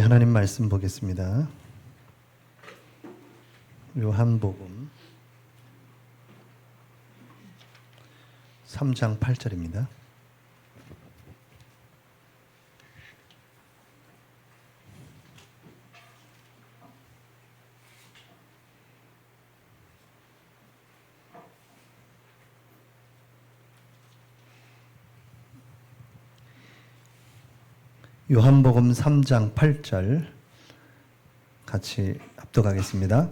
하나님 말씀 보겠습니다. 요한복음 3장 8절입니다. 요한복음 3장 8절 같이 합독하겠습니다.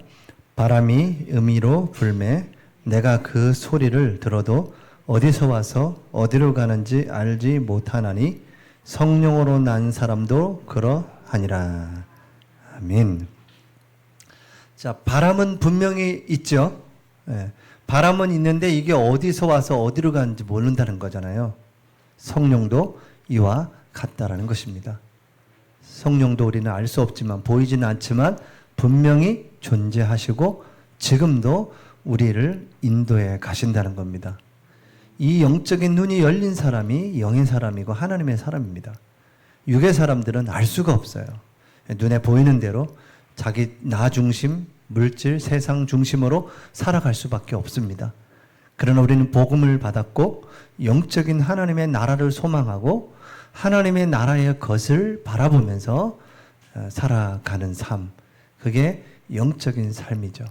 바람이 음이로 불매 내가 그 소리를 들어도 어디서 와서 어디로 가는지 알지 못하나니 성령으로 난 사람도 그러하니라. 아멘. 자, 바람은 분명히 있죠. 바람은 있는데 이게 어디서 와서 어디로 가는지 모른다는 거잖아요. 성령도 이와 같다라는 것입니다. 성령도 우리는 알 수 없지만 보이지는 않지만 분명히 존재하시고 지금도 우리를 인도해 가신다는 겁니다. 이 영적인 눈이 열린 사람이 영의 사람이고 하나님의 사람입니다. 육의 사람들은 알 수가 없어요. 눈에 보이는 대로 자기 나 중심, 물질, 세상 중심으로 살아갈 수밖에 없습니다. 그러나 우리는 복음을 받았고 영적인 하나님의 나라를 소망하고 하나님의 나라의 것을 바라보면서 살아가는 삶, 그게 영적인 삶이죠.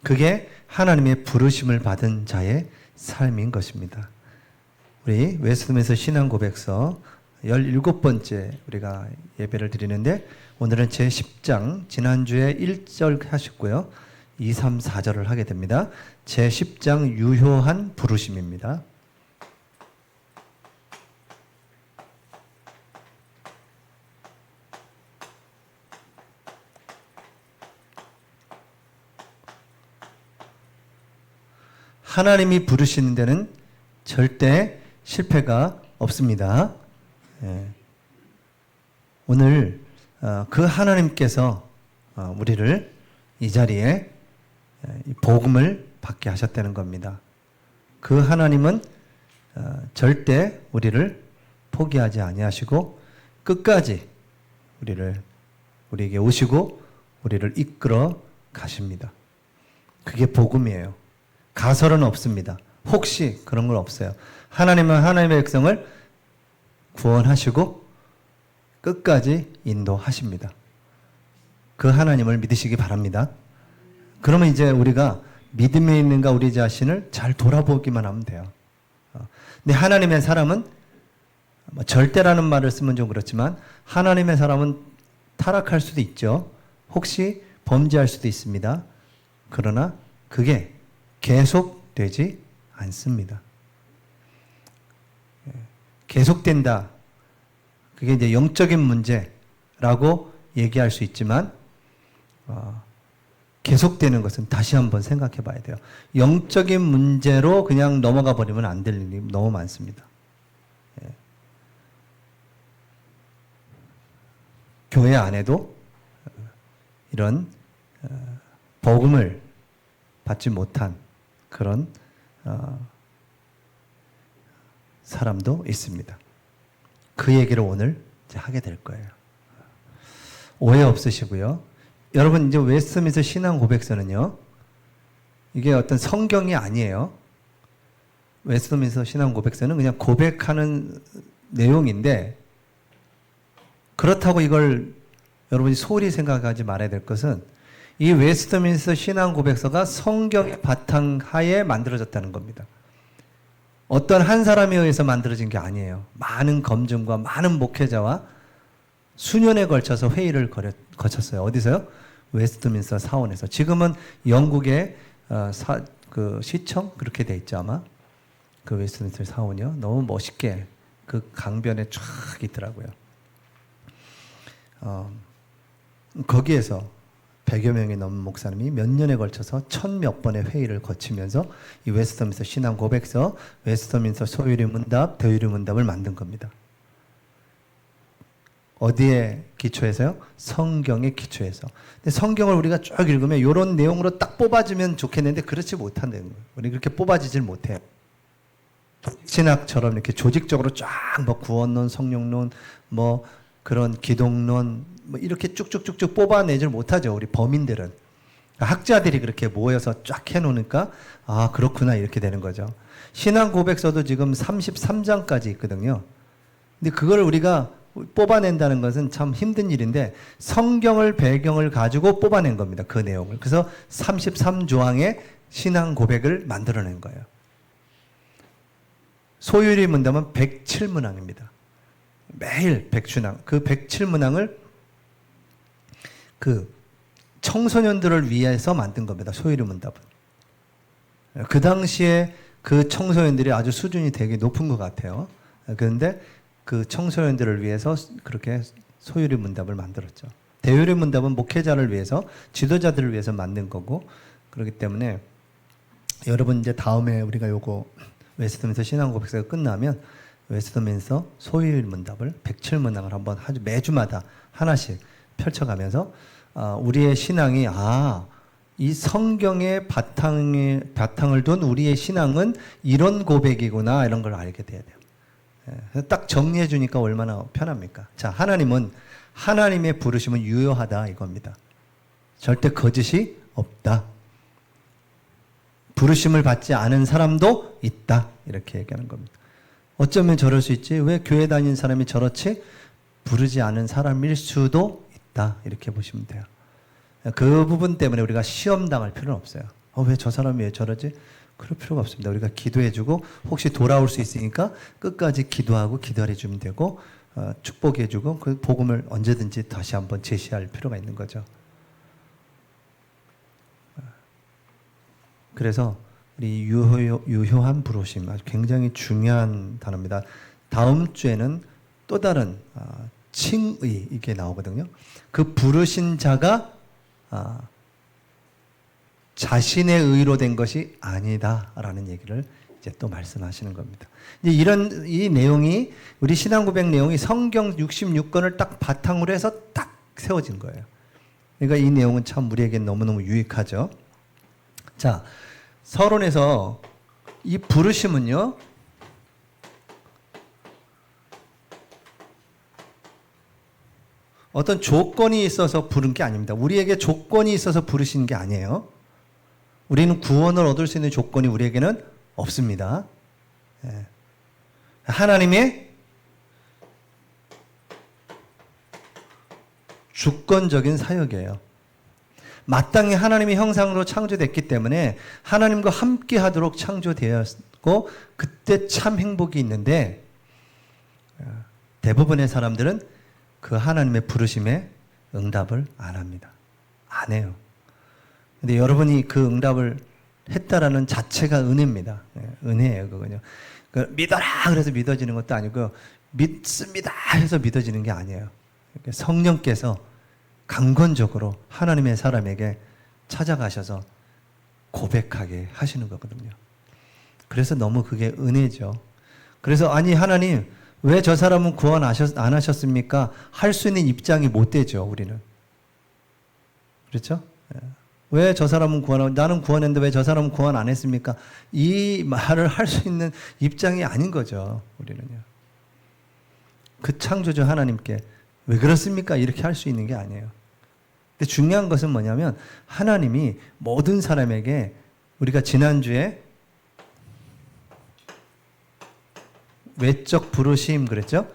그게 하나님의 부르심을 받은 자의 삶인 것입니다. 우리 웨스트민스터 신앙고백서 17번째 우리가 예배를 드리는데 오늘은 제 10장, 지난주에 1절 하셨고요. 2, 3, 4절을 하게 됩니다. 제 10장 유효한 부르심입니다. 하나님이 부르시는 데는 절대 실패가 없습니다. 오늘 그 하나님께서 우리를 이 자리에 복음을 받게 하셨다는 겁니다. 그 하나님은 절대 우리를 포기하지 아니하시고 끝까지 우리에게 오시고 우리를 이끌어 가십니다. 그게 복음이에요. 가설은 없습니다. 혹시 그런 건 없어요. 하나님은 하나님의 백성을 구원하시고 끝까지 인도하십니다. 그 하나님을 믿으시기 바랍니다. 그러면 이제 우리가 믿음에 있는가 우리 자신을 잘 돌아보기만 하면 돼요. 근데 하나님의 사람은 절대라는 말을 쓰면 좀 그렇지만 하나님의 사람은 타락할 수도 있죠. 혹시 범죄할 수도 있습니다. 그러나 그게 계속되지 않습니다. 계속된다. 그게 이제 영적인 문제라고 얘기할 수 있지만 계속되는 것은 다시 한번 생각해 봐야 돼요. 영적인 문제로 그냥 넘어가 버리면 안 될 일이 너무 많습니다. 교회 안에도 이런 복음을 받지 못한 그런 사람도 있습니다. 그 얘기를 오늘 이제 하게 될 거예요. 오해 없으시고요. 여러분 이제 웨스트민스터 신앙 고백서는요. 이게 어떤 성경이 아니에요. 웨스트민스터 신앙 고백서는 그냥 고백하는 내용인데 그렇다고 이걸 여러분이 소홀히 생각하지 말아야 될 것은 이 웨스트민스터 신앙 고백서가 성경의 바탕하에 만들어졌다는 겁니다. 어떤 한 사람에 의해서 만들어진 게 아니에요. 많은 검증과 많은 목회자와 수년에 걸쳐서 회의를 거쳤어요. 어디서요? 웨스트민스터 사원에서. 지금은 영국의 그 시청 그렇게 돼 있죠 아마. 그 웨스트민스터 사원이요. 너무 멋있게 그 강변에 쫙 있더라고요. 거기에서 100여 명이 넘는 목사님이 몇 년에 걸쳐서 1000몇 번의 회의를 거치면서 이 웨스트민스터 신앙 고백서, 웨스트민스터 소유리 문답, 대유리 문답을 만든 겁니다. 어디에 기초해서요? 성경에 기초해서. 근데 성경을 우리가 쭉 읽으면 이런 내용으로 딱 뽑아지면 좋겠는데 그렇지 못한다는 거예요. 우리 그렇게 뽑아지질 못해요. 신학처럼 이렇게 조직적으로 쫙 뭐 구원론, 성령론, 뭐 그런 기독론, 뭐 이렇게 쭉쭉쭉쭉 뽑아내질 못하죠. 우리 범인들은. 학자들이 그렇게 모여서 쫙 해놓으니까 아 그렇구나 이렇게 되는 거죠. 신앙 고백서도 지금 33장까지 있거든요. 근데 그걸 우리가 뽑아낸다는 것은 참 힘든 일인데 성경을 배경을 가지고 뽑아낸 겁니다. 그 내용을. 그래서 33조항의 신앙 고백을 만들어낸 거예요. 소율이 문답은 107문항입니다. 매일 100문항. 그 107문항을 그 청소년들을 위해서 만든 겁니다. 소율이 문답은. 그 당시에 그 청소년들이 아주 수준이 되게 높은 것 같아요. 그런데 그 청소년들을 위해서 그렇게 소율이 문답을 만들었죠. 대율이 문답은 목회자를 위해서, 지도자들을 위해서 만든 거고, 그렇기 때문에 여러분 이제 다음에 우리가 요거 웨스트민스터 신앙 고백서가 끝나면 웨스트민스터 소율 문답을 107문항을 한번 매주마다 하나씩 펼쳐가면서 우리의 신앙이 이 성경의 바탕을 둔 우리의 신앙은 이런 고백이구나 이런 걸 알게 돼야 돼요. 딱 정리해 주니까 얼마나 편합니까? 자, 하나님은 하나님의 부르심은 유효하다 이겁니다. 절대 거짓이 없다. 부르심을 받지 않은 사람도 있다 이렇게 얘기하는 겁니다. 어쩌면 저럴 수 있지? 왜 교회 다니는 사람이 저렇지? 부르지 않은 사람일 수도 있다 이렇게 보시면 돼요. 그 부분 때문에 우리가 시험 당할 필요는 없어요. 왜 저 사람이 왜 저러지? 그럴 필요가 없습니다. 우리가 기도해주고 혹시 돌아올 수 있으니까 끝까지 기도하고 기다려주면 되고 축복해주고 그 복음을 언제든지 다시 한번 제시할 필요가 있는 거죠. 그래서 우리 유효한 부르심 아주 굉장히 중요한 단어입니다. 다음 주에는 또 다른 칭의 이게 나오거든요. 그 부르신 자가 자신의 의로 된 것이 아니다라는 얘기를 이제 또 말씀하시는 겁니다. 이제 이 내용이 우리 신앙 고백 내용이 성경 66권을 딱 바탕으로 해서 딱 세워진 거예요. 그러니까 이 내용은 참 우리에게 너무너무 유익하죠. 자, 서론에서 이 부르심은요. 어떤 조건이 있어서 부른 게 아닙니다. 우리에게 조건이 있어서 부르시는 게 아니에요. 우리는 구원을 얻을 수 있는 조건이 우리에게는 없습니다. 하나님의 주권적인 사역이에요. 마땅히 하나님의 형상으로 창조됐기 때문에 하나님과 함께 하도록 창조되었고 그때 참 행복이 있는데 대부분의 사람들은 그 하나님의 부르심에 응답을 안 합니다. 안 해요. 근데 여러분이 그 응답을 했다라는 자체가 은혜입니다. 은혜예요, 그거는요. 믿어라! 그래서 믿어지는 것도 아니고, 믿습니다! 해서 믿어지는 게 아니에요. 성령께서 강권적으로 하나님의 사람에게 찾아가셔서 고백하게 하시는 거거든요. 그래서 너무 그게 은혜죠. 그래서 아니, 하나님, 왜 저 사람은 구원 안 하셨습니까? 할 수 있는 입장이 못 되죠, 우리는. 그렇죠? 왜 저 사람은 나는 구원했는데 왜 저 사람은 구원 안 했습니까? 이 말을 할 수 있는 입장이 아닌 거죠, 우리는요. 그 창조주 하나님께 왜 그렇습니까? 이렇게 할 수 있는 게 아니에요. 근데 중요한 것은 뭐냐면 하나님이 모든 사람에게 우리가 지난주에 외적 부르심 그랬죠?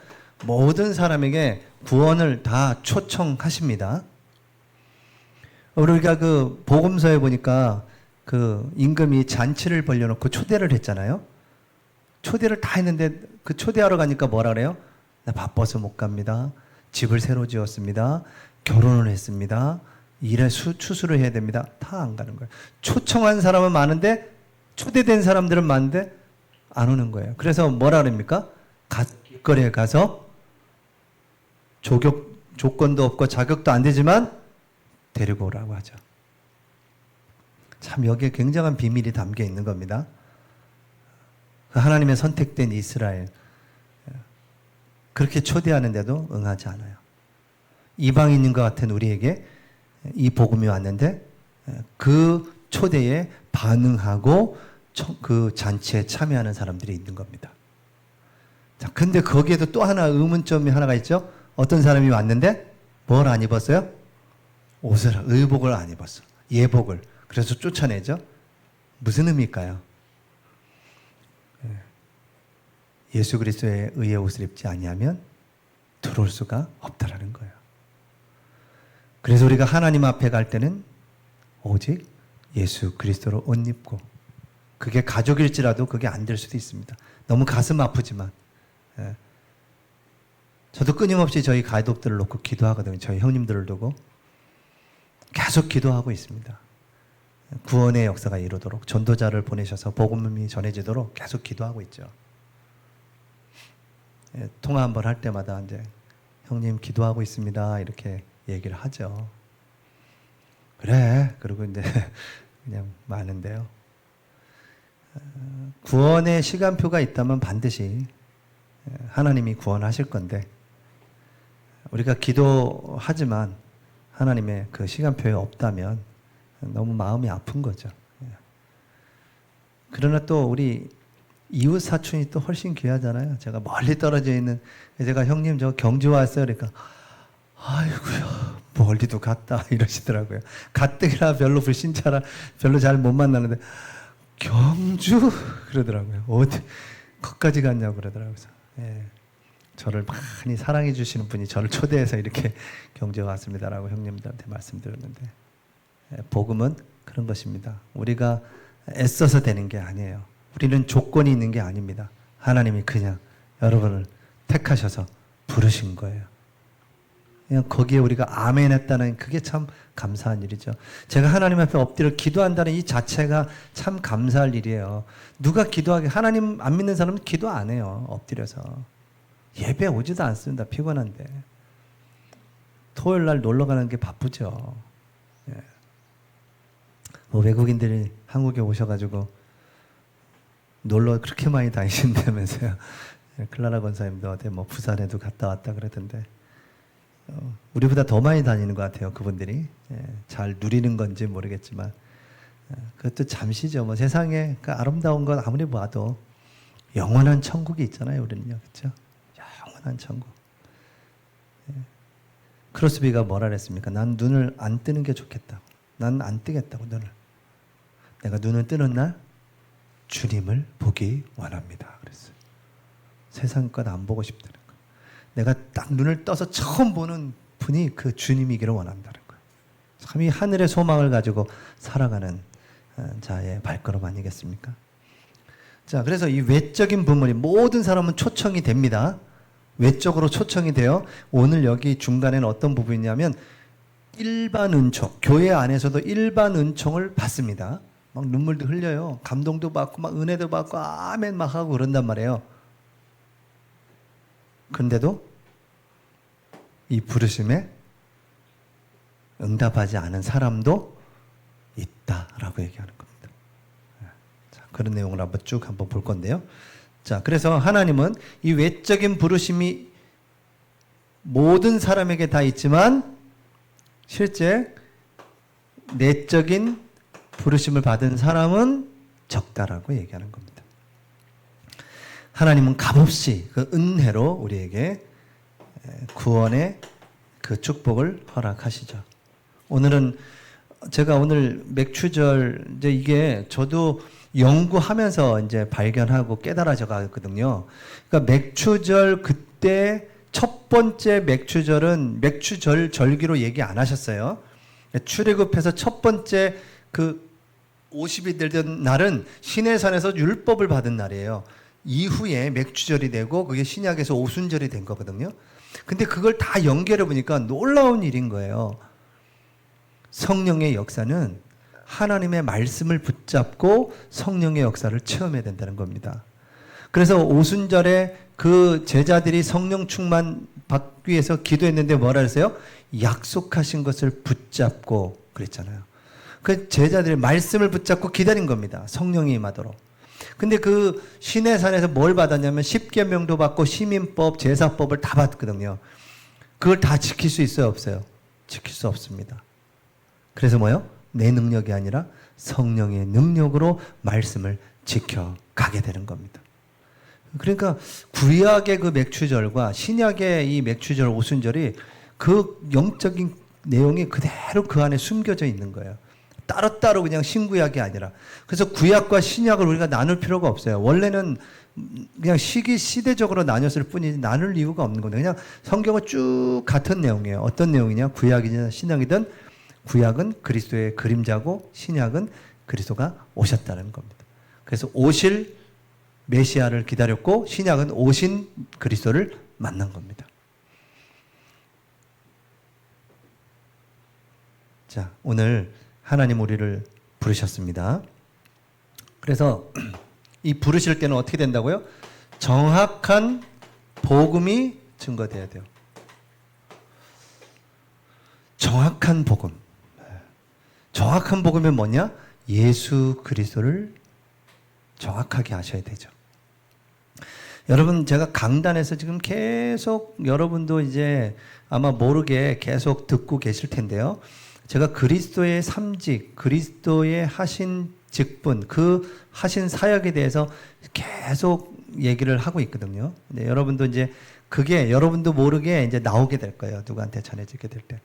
모든 사람에게 구원을 다 초청하십니다. 우리가 그 복음서에 보니까 그 임금이 잔치를 벌려놓고 초대를 했잖아요. 초대를 다 했는데 그 초대하러 가니까 뭐라 그래요? 나 바빠서 못 갑니다. 집을 새로 지었습니다. 결혼을 했습니다. 일에 추수를 해야 됩니다. 다 안 가는 거예요. 초청한 사람은 많은데 초대된 사람들은 많은데 안 오는 거예요. 그래서 뭐라 그럽니까? 길거리에 가서 조건도 없고 자격도 안 되지만 데리고 오라고 하죠. 참 여기에 굉장한 비밀이 담겨 있는 겁니다. 하나님의 선택된 이스라엘 그렇게 초대하는데도 응하지 않아요. 이방인인 것 같은 우리에게 이 복음이 왔는데 그 초대에 반응하고 그 잔치에 참여하는 사람들이 있는 겁니다. 자, 근데 거기에도 또 하나 의문점이 하나가 있죠. 어떤 사람이 왔는데 뭘 안 입었어요? 옷을, 의복을 안 입었어. 예복을. 그래서 쫓아내죠. 무슨 의미일까요? 예수 그리스도의 의의 옷을 입지 아니하면 들어올 수가 없다라는 거예요. 그래서 우리가 하나님 앞에 갈 때는 오직 예수 그리스도로 옷 입고, 그게 가족일지라도 그게 안 될 수도 있습니다. 너무 가슴 아프지만. 저도 끊임없이 저희 가족들을 놓고 기도하거든요. 저희 형님들을 두고 계속 기도하고 있습니다. 구원의 역사가 이루도록, 전도자를 보내셔서 복음이 전해지도록 계속 기도하고 있죠. 통화 한번 할 때마다 이제 형님 기도하고 있습니다 이렇게 얘기를 하죠. 그래. 그리고 이제 그냥 많은데요. 구원의 시간표가 있다면 반드시 하나님이 구원하실 건데, 우리가 기도하지만 하나님의 그 시간표에 없다면 너무 마음이 아픈 거죠. 그러나 또 우리 이웃 사촌이 또 훨씬 귀하잖아요. 제가 멀리 떨어져 있는, 제가 형님 저 경주 왔어요. 그러니까 아이고야 멀리도 갔다 이러시더라고요. 가뜩이나 별로 불신자라 별로 잘 못 만나는데 경주 그러더라고요. 어디 거기까지 갔냐고 그러더라고요. 예. 저를 많이 사랑해 주시는 분이 저를 초대해서 이렇게 경주에 왔습니다라고 형님들한테 말씀드렸는데, 복음은 그런 것입니다. 우리가 애써서 되는 게 아니에요. 우리는 조건이 있는 게 아닙니다. 하나님이 그냥 여러분을 택하셔서 부르신 거예요. 그냥 거기에 우리가 아멘 했다는 그게 참 감사한 일이죠. 제가 하나님 앞에 엎드려 기도한다는 이 자체가 참 감사할 일이에요. 누가 기도하게, 하나님 안 믿는 사람은 기도 안 해요. 엎드려서. 예배 오지도 않습니다. 피곤한데. 토요일 날 놀러 가는 게 바쁘죠. 예. 뭐 외국인들이 한국에 오셔가지고 놀러 그렇게 많이 다니신다면서요. 클라라 권사님도 어디 뭐 부산에도 갔다 왔다 그러던데, 우리보다 더 많이 다니는 것 같아요. 그분들이. 잘 누리는 건지 모르겠지만 그것도 잠시죠. 뭐 세상에 그 아름다운 건 아무리 봐도 영원한 천국이 있잖아요. 우리는요, 그렇죠? 영원한 천국. 크로스비가 뭐라 그랬습니까? 난 눈을 안 뜨는 게 좋겠다고. 난 안 뜨겠다고, 눈을. 내가 눈을 뜨는 날 주님을 보기 원합니다. 그랬어요. 세상 것 안 보고 싶다는 거. 내가 딱 눈을 떠서 처음 보는 분이 그 주님이기를 원한다는 거예요. 참 이 하늘의 소망을 가지고 살아가는 자의 발걸음 아니겠습니까? 자, 그래서 이 외적인 부분이 모든 사람은 초청이 됩니다. 외적으로 초청이 돼요. 오늘 여기 중간에는 어떤 부분이냐면 일반 은총, 교회 안에서도 일반 은총을 받습니다. 막 눈물도 흘려요. 감동도 받고 막 은혜도 받고 아멘 막 하고 그런단 말이에요. 그런데도 이 부르심에 응답하지 않은 사람도 있다라고 얘기하는 겁니다. 자, 그런 내용을 한번 볼 건데요. 자, 그래서 하나님은 이 외적인 부르심이 모든 사람에게 다 있지만 실제 내적인 부르심을 받은 사람은 적다라고 얘기하는 겁니다. 하나님은 값없이 그 은혜로 우리에게 구원의 그 축복을 허락하시죠. 오늘은 제가 오늘 맥추절, 이제 이게 저도 연구하면서 이제 발견하고 깨달아져 가거든요. 그러니까 맥추절, 그때 첫 번째 맥추절은 맥추절 절기로 얘기 안 하셨어요. 출애굽해서 첫 번째 그 50이 되던 날은 시내산에서 율법을 받은 날이에요. 이후에 맥추절이 되고 그게 신약에서 오순절이 된 거거든요. 근데 그걸 다 연결해 보니까 놀라운 일인 거예요. 성령의 역사는 하나님의 말씀을 붙잡고 성령의 역사를 체험해야 된다는 겁니다. 그래서 오순절에 그 제자들이 성령 충만 받기 위해서 기도했는데 뭐라 그랬어요? 약속하신 것을 붙잡고 그랬잖아요. 그 제자들이 말씀을 붙잡고 기다린 겁니다. 성령이 임하도록. 근데 그 시내산에서 뭘 받았냐면 십계명도 받고 시민법, 제사법을 다 받거든요. 그걸 다 지킬 수 있어요, 없어요? 지킬 수 없습니다. 그래서 뭐요? 내 능력이 아니라 성령의 능력으로 말씀을 지켜가게 되는 겁니다. 그러니까 구약의 그 맥추절과 신약의 이 맥추절 오순절이 그 영적인 내용이 그대로 그 안에 숨겨져 있는 거예요. 따로따로 그냥 신구약이 아니라. 그래서 구약과 신약을 우리가 나눌 필요가 없어요. 원래는 그냥 시대적으로 나뉘었을 뿐이지 나눌 이유가 없는 건데 그냥 성경은 쭉 같은 내용이에요. 어떤 내용이냐? 구약이든 신약이든 구약은 그리스도의 그림자고 신약은 그리스도가 오셨다는 겁니다. 그래서 오실 메시아를 기다렸고 신약은 오신 그리스도를 만난 겁니다. 자, 오늘 하나님 우리를 부르셨습니다. 그래서 이 부르실 때는 어떻게 된다고요? 정확한 복음이 증거돼야 돼요. 정확한 복음. 정확한 복음이 뭐냐? 예수 그리스도를 정확하게 아셔야 되죠. 여러분, 제가 강단에서 지금 계속 여러분도 이제 아마 모르게 계속 듣고 계실 텐데요. 제가 그리스도의 삼직, 그리스도의 하신 직분, 그 하신 사역에 대해서 계속 얘기를 하고 있거든요. 근데 여러분도 이제 그게 여러분도 모르게 이제 나오게 될 거예요. 누구한테 전해지게 될 때.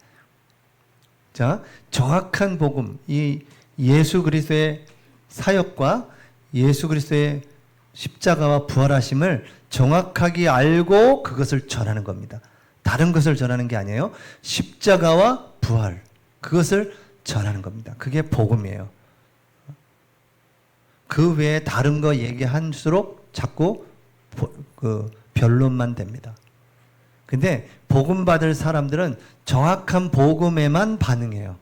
자, 정확한 복음, 이 예수 그리스도의 사역과 예수 그리스도의 십자가와 부활하심을 정확하게 알고 그것을 전하는 겁니다. 다른 것을 전하는 게 아니에요. 십자가와 부활, 그것을 전하는 겁니다. 그게 복음이에요. 그 외에 다른 거 얘기할수록 자꾸 그 변론만 됩니다. 근데 복음 받을 사람들은 정확한 복음에만 반응해요.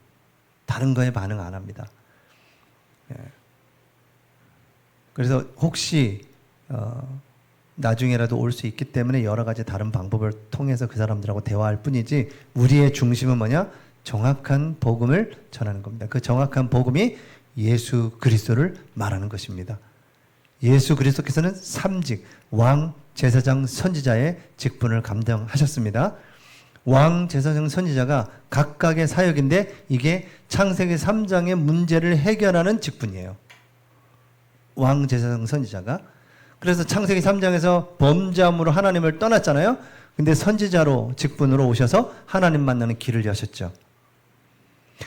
다른 거에 반응 안 합니다. 그래서 혹시 나중에라도 올 수 있기 때문에 여러 가지 다른 방법을 통해서 그 사람들하고 대화할 뿐이지 우리의 중심은 뭐냐? 정확한 복음을 전하는 겁니다. 그 정확한 복음이 예수 그리스도를 말하는 것입니다. 예수 그리스도께서는 삼직, 왕, 제사장, 선지자의 직분을 감당하셨습니다. 왕, 제사장, 선지자가 각각의 사역인데 이게 창세기 3장의 문제를 해결하는 직분이에요. 왕, 제사장, 선지자가. 그래서 창세기 3장에서 범죄함으로 하나님을 떠났잖아요. 근데 선지자로 직분으로 오셔서 하나님 만나는 길을 여셨죠.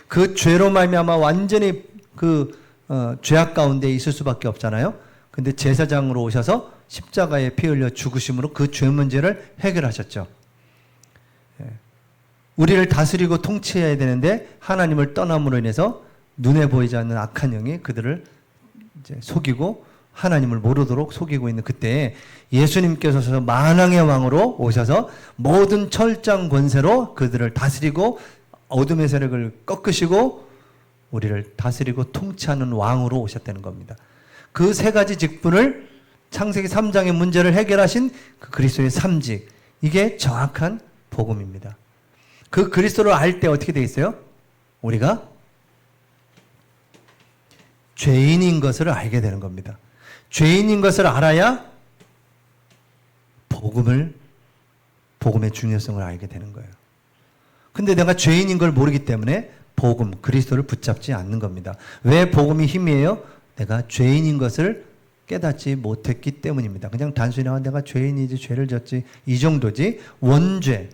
그 죄로 말미암아 완전히 죄악 가운데 있을 수밖에 없잖아요. 근데 제사장으로 오셔서 십자가에 피 흘려 죽으심으로 그 죄 문제를 해결하셨죠. 우리를 다스리고 통치해야 되는데 하나님을 떠남으로 인해서 눈에 보이지 않는 악한 영이 그들을 이제 속이고 하나님을 모르도록 속이고 있는 그때에 예수님께서 만왕의 왕으로 오셔서 모든 철장 권세로 그들을 다스리고 어둠의 세력을 꺾으시고 우리를 다스리고 통치하는 왕으로 오셨다는 겁니다. 그 세 가지 직분을 창세기 3장의 문제를 해결하신 그 그리스도의 삼직, 이게 정확한 복음입니다. 그 그리스도를 알 때 어떻게 되어 있어요? 우리가 죄인인 것을 알게 되는 겁니다. 죄인인 것을 알아야 복음의 중요성을 알게 되는 거예요. 근데 내가 죄인인 걸 모르기 때문에 복음, 그리스도를 붙잡지 않는 겁니다. 왜 복음이 힘이에요? 내가 죄인인 것을 깨닫지 못했기 때문입니다. 그냥 단순히 내가 죄인이지, 죄를 졌지, 이 정도지. 원죄,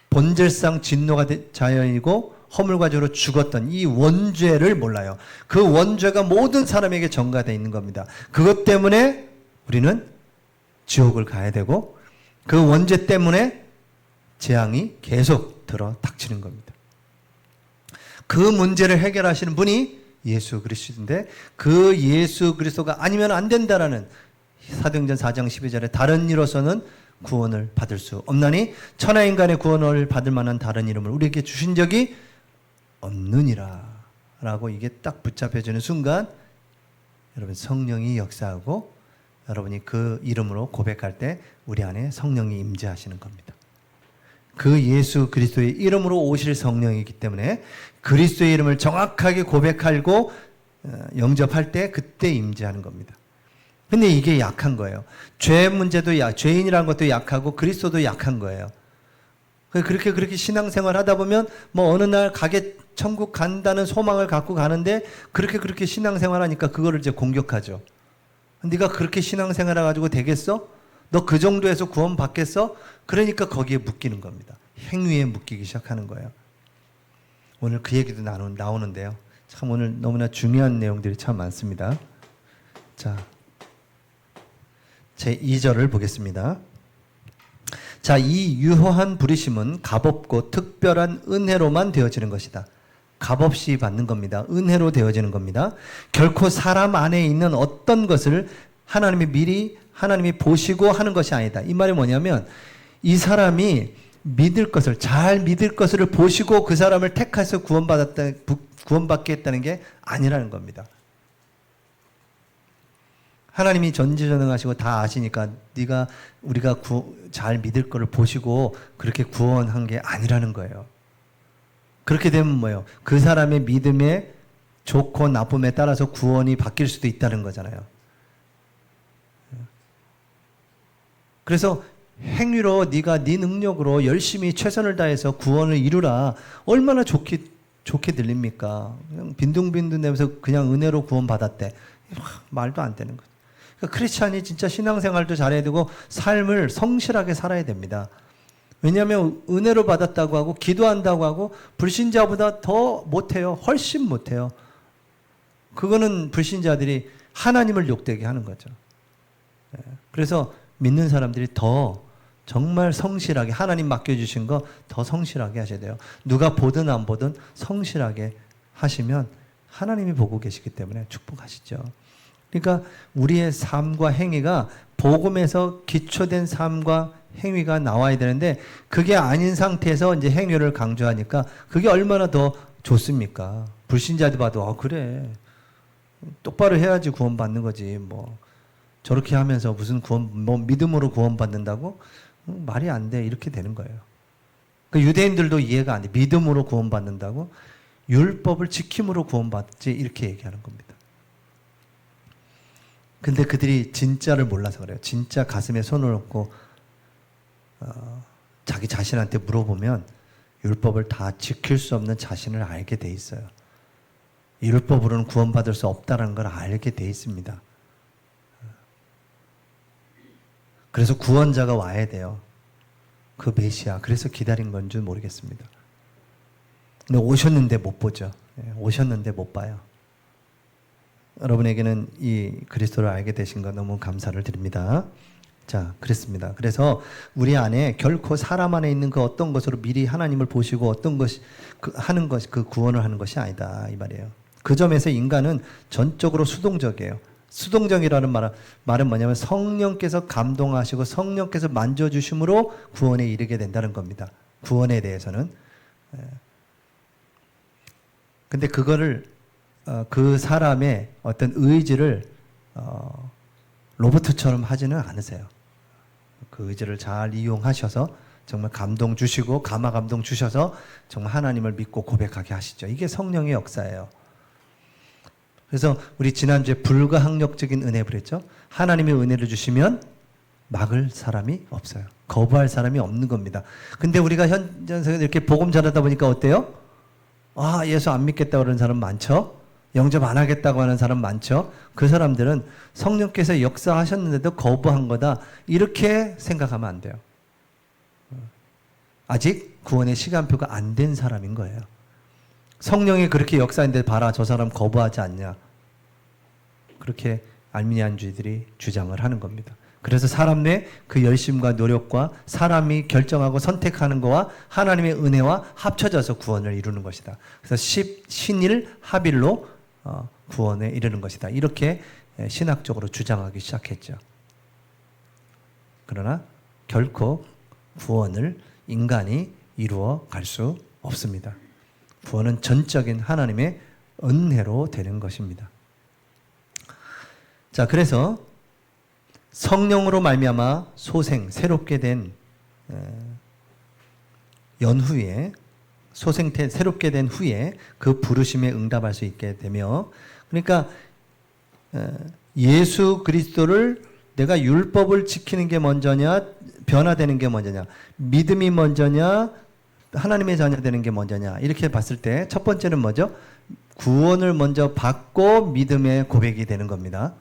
본질상 진노가 자연이고 허물과 죄로 죽었던 이 원죄를 몰라요. 그 원죄가 모든 사람에게 전가되어 있는 겁니다. 그것 때문에 우리는 지옥을 가야 되고 그 원죄 때문에 재앙이 계속 들어 닥치는 겁니다. 그 문제를 해결하시는 분이 예수 그리스도인데 그 예수 그리스도가 아니면 안 된다라는 사도행전 4장 12절에 다른 이로서는 구원을 받을 수 없나니 천하인간의 구원을 받을 만한 다른 이름을 우리에게 주신 적이 없느니라 라고 이게 딱 붙잡혀지는 순간 여러분 성령이 역사하고 여러분이 그 이름으로 고백할 때 우리 안에 성령이 임재하시는 겁니다. 그 예수 그리스도의 이름으로 오실 성령이기 때문에 그리스도의 이름을 정확하게 고백하고 영접할 때 그때 임재하는 겁니다. 근데 이게 약한 거예요. 죄 문제도 죄인이라는 것도 약하고 그리스도도 약한 거예요. 그렇게 신앙생활 하다 보면 뭐 어느 날 천국 간다는 소망을 갖고 가는데 그렇게 신앙생활 하니까 그거를 이제 공격하죠. 네가 그렇게 신앙생활 해가지고 되겠어? 너 그 정도에서 구원 받겠어? 그러니까 거기에 묶이는 겁니다. 행위에 묶이기 시작하는 거예요. 오늘 그 얘기도 나오는데요. 참 오늘 너무나 중요한 내용들이 참 많습니다. 자, 제 2절을 보겠습니다. 자, 이 유효한 부르심은 값없고 특별한 은혜로만 되어지는 것이다. 값없이 받는 겁니다. 은혜로 되어지는 겁니다. 결코 사람 안에 있는 어떤 것을 하나님이 미리 하나님이 보시고 하는 것이 아니다. 이 말이 뭐냐면 이 사람이 믿을 것을 잘 믿을 것을 보시고 그 사람을 택해서 구원받게 했다는 게 아니라는 겁니다. 하나님이 전지전능하시고 다 아시니까 우리가 잘 믿을 것을 보시고 그렇게 구원한 게 아니라는 거예요. 그렇게 되면 뭐예요? 그 사람의 믿음에 좋고 나쁨에 따라서 구원이 바뀔 수도 있다는 거잖아요. 그래서 행위로 네가 네 능력으로 열심히 최선을 다해서 구원을 이루라. 얼마나 좋게 들립니까? 그냥 빈둥빈둥 되면서 그냥 은혜로 구원받았대. 말도 안 되는 거죠. 그러니까 크리스찬이 진짜 신앙생활도 잘해야 되고 삶을 성실하게 살아야 됩니다. 왜냐하면 은혜로 받았다고 하고 기도한다고 하고 불신자보다 더 못해요. 훨씬 못해요. 그거는 불신자들이 하나님을 욕되게 하는 거죠. 그래서 믿는 사람들이 더 정말 성실하게 하나님 맡겨주신 거 더 성실하게 하셔야 돼요. 누가 보든 안 보든 성실하게 하시면 하나님이 보고 계시기 때문에 축복하시죠. 그러니까 우리의 삶과 행위가 복음에서 기초된 삶과 행위가 나와야 되는데 그게 아닌 상태에서 이제 행위를 강조하니까 그게 얼마나 더 좋습니까? 불신자들 봐도 그래 똑바로 해야지 구원받는 거지 뭐 저렇게 하면서 무슨 믿음으로 구원받는다고? 말이 안 돼. 이렇게 되는 거예요. 그러니까 유대인들도 이해가 안 돼. 믿음으로 구원받는다고? 율법을 지킴으로 구원받지 이렇게 얘기하는 겁니다. 근데 그들이 진짜를 몰라서 그래요. 진짜 가슴에 손을 얹고 자기 자신한테 물어보면 율법을 다 지킬 수 없는 자신을 알게 돼 있어요. 율법으로는 구원받을 수 없다는 걸 알게 돼 있습니다. 그래서 구원자가 와야 돼요. 그 메시아. 그래서 기다린 건 줄 모르겠습니다. 근데 오셨는데 못 보죠. 오셨는데 못 봐요. 여러분에게는 이 그리스도를 알게 되신 거 너무 감사를 드립니다. 자, 그랬습니다. 그래서 우리 안에 결코 사람 안에 있는 그 어떤 것으로 미리 하나님을 보시고 어떤 것이 그 구원을 하는 것이 아니다 이 말이에요. 그 점에서 인간은 전적으로 수동적이에요. 수동적이라는 말은 뭐냐면 성령께서 감동하시고 성령께서 만져주심으로 구원에 이르게 된다는 겁니다. 구원에 대해서는. 근데 그거를 그 사람의 어떤 의지를 로봇처럼 하지는 않으세요. 그 의지를 잘 이용하셔서 정말 감동 주시고 감화 감동 주셔서 정말 하나님을 믿고 고백하게 하시죠. 이게 성령의 역사예요. 그래서 우리 지난주에 불가항력적인 은혜 그랬죠. 하나님의 은혜를 주시면 막을 사람이 없어요. 거부할 사람이 없는 겁니다. 근데 우리가 현장에서 이렇게 복음 전하다 보니까 어때요? 예수 안 믿겠다고 그러는 사람 많죠? 영접 안 하겠다고 하는 사람 많죠? 그 사람들은 성령께서 역사하셨는데도 거부한 거다. 이렇게 생각하면 안 돼요. 아직 구원의 시간표가 안 된 사람인 거예요. 성령이 그렇게 역사인데 봐라 저 사람 거부하지 않냐. 그렇게 알미니안주의들이 주장을 하는 겁니다. 그래서 사람 내 그 열심과 노력과 사람이 결정하고 선택하는 거와 하나님의 은혜와 합쳐져서 구원을 이루는 것이다. 그래서 신일 합일로 구원에 이르는 것이다. 이렇게 신학적으로 주장하기 시작했죠. 그러나 결코 구원을 인간이 이루어 갈 수 없습니다. 구원은 전적인 하나님의 은혜로 되는 것입니다. 자, 그래서 성령으로 말미암아 소생, 새롭게 된 연후에 새롭게 된 후에 그 부르심에 응답할 수 있게 되며, 그러니까 예수 그리스도를 내가 율법을 지키는 게 먼저냐 변화되는 게 먼저냐, 믿음이 먼저냐 하나님의 자녀 되는 게 먼저냐, 이렇게 봤을 때 첫 번째는 뭐죠? 구원을 먼저 받고 믿음의 고백이 되는 겁니다.